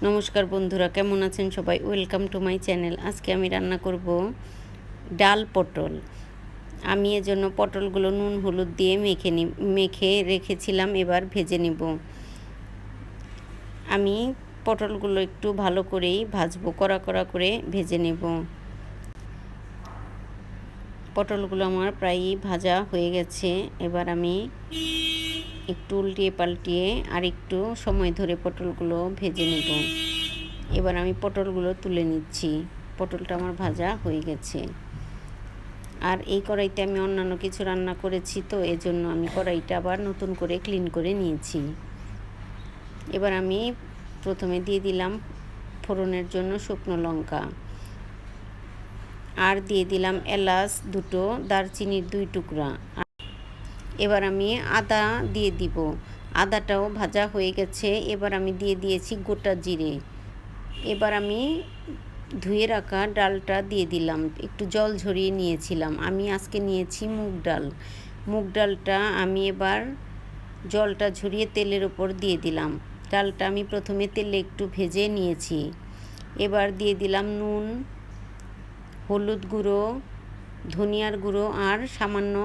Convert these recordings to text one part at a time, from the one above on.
নমস্কার বন্ধুরা, কেমন আছেন সবাই? Welcome to my channel. আজকে আমি রান্না করব ডাল পটল। আমি এজন্য পটলগুলো নুন হলুদ দিয়ে মেখে রেখেছিলাম, এবার ভেজে নেব। আমি পটলগুলো একটু ভালো করেই ভাজবো, কড়া কড়া করে ভেজে নেব। পটলগুলো আমার প্রায়ই ভাজা হয়ে গেছে। এবার আমি একটু উল্টিয়ে পাল্টিয়ে আর একটু সময় ধরে পটলগুলো ভেজে নেব। এবার আমি পটলগুলো তুলে নিচ্ছি। পটলটা আমার ভাজা হয়ে গেছে। আর এই কড়াইতে আমি অন্যান্য কিছু রান্না করেছি, তো এজন্য আমি কড়াইটা আবার নতুন করে ক্লিন করে নিয়েছি। এবার আমি প্রথমে দিয়ে দিলাম ফোড়নের জন্য শুকনো লঙ্কা, আর দিয়ে দিলাম এলাচ দুটো, দারচিনির 2 টুকরা। এবার আমি আদা দিয়ে দিব। আদাটাও ভাজা হয়ে গেছে। এবার আমি দিয়ে দিয়েছি গোটা জিরে। এবার আমি ধুয়ে রাখা ডালটা দিয়ে দিলাম। একটু জল ঝরিয়ে নিয়েছিলাম। আমি আজকে নিয়েছি মুগ ডাল। মুগ ডালটা আমি এবার জলটা ঝরিয়ে তেলের ওপর দিয়ে দিলাম। ডালটা আমি প্রথমে তেলে একটু ভেজে নিয়েছি। এবার দিয়ে দিলাম নুন, হলুদ গুঁড়ো, ধনিয়ার গুঁড়ো আর সামান্য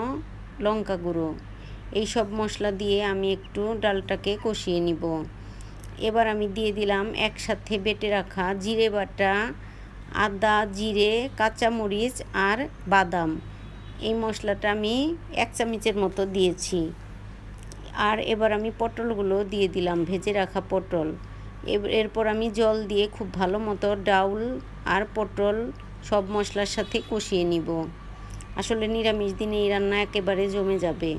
লঙ্কা গুঁড়ো। এই সব মশলা দিয়ে আমি একটু ডালটাকে কষিয়ে নিব। এবার আমি দিয়ে দিলাম একসাথে বেটে রাখা জিরে বাটা, আদা, জিরে, কাঁচামরিচ আর বাদাম। এই মশলাটা আমি 1 চামচের মতো দিয়েছি। আর এবার আমি পটলগুলো দিয়ে দিলাম, ভেজে রাখা পটল। এরপর আমি জল দিয়ে খুব ভালো মতো ডাউল আর পটল সব মশলার সাথে কষিয়ে নিব। আসলে নিরামিষ দিনে এই রান্না একেবারে জমে যাবে।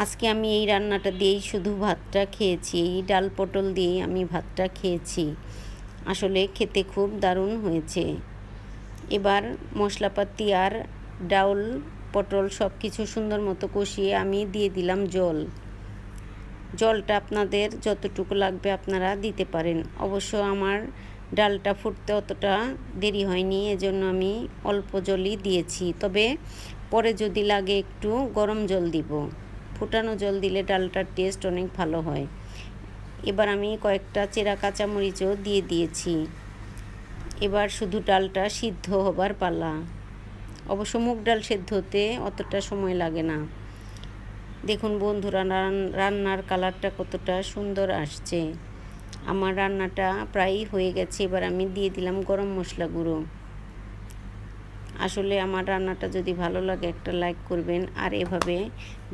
আজকে আমি এই রান্নাটা দিয়েই শুধু ভাতটা খেয়েছি। এই ডাল পটল দিয়েই আমি ভাতটা খেয়েছি। আসলে খেতে খুব দারুণ হয়েছে। এবার মশলাপাতি আর ডাউল পটল সব কিছু সুন্দর মতো কষিয়ে আমি দিয়ে দিলাম জল। জলটা আপনাদের যতটুকু লাগবে আপনারা দিতে পারেন। অবশ্য আমার ডালটা ফুটতে অতটা দেরি হয়নি, এজন্য আমি অল্প জলই দিয়েছি। তবে পরে যদি লাগে একটু গরম জল দিব। ফুটানো জল দিলে ডালটার টেস্ট অনেক ভালো হয়। এবার আমি কয়েকটা চেরা কাঁচামরিচও দিয়ে দিয়েছি। এবার শুধু ডালটা সিদ্ধ হবার পালা। অবশ্য মুগ ডাল সেদ্ধ হতে অতটা সময় লাগে না। দেখুন বন্ধুরা, রান্নার কালারটা কতটা সুন্দর আসছে। আমার রান্নাটা প্রায়ই হয়ে গেছে। এবার আমি দিয়ে দিলাম গরম মশলা গুঁড়ো। আসলে আমার রান্নাটা যদি ভালো লাগে একটা লাইক করবেন, আর এভাবে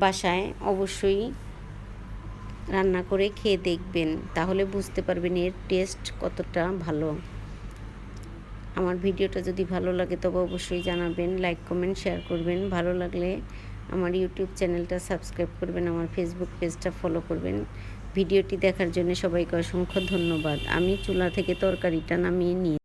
বাসায় অবশ্যই রান্না করে খেয়ে দেখবেন, তাহলে বুঝতে পারবেন এর টেস্ট কতটা ভালো। আমার ভিডিওটা যদি ভালো লাগে তবে অবশ্যই জানাবেন, লাইক কমেন্ট শেয়ার করবেন। ভালো লাগলে আমার ইউটিউব চ্যানেলটা সাবস্ক্রাইব করবেন, আমার ফেসবুক পেজটা ফলো করবেন। ভিডিওটি দেখার জন্য সবাইকে অসংখ্য ধন্যবাদ। আমি চুলা থেকে তরকারিটা নামিয়ে নিয়ে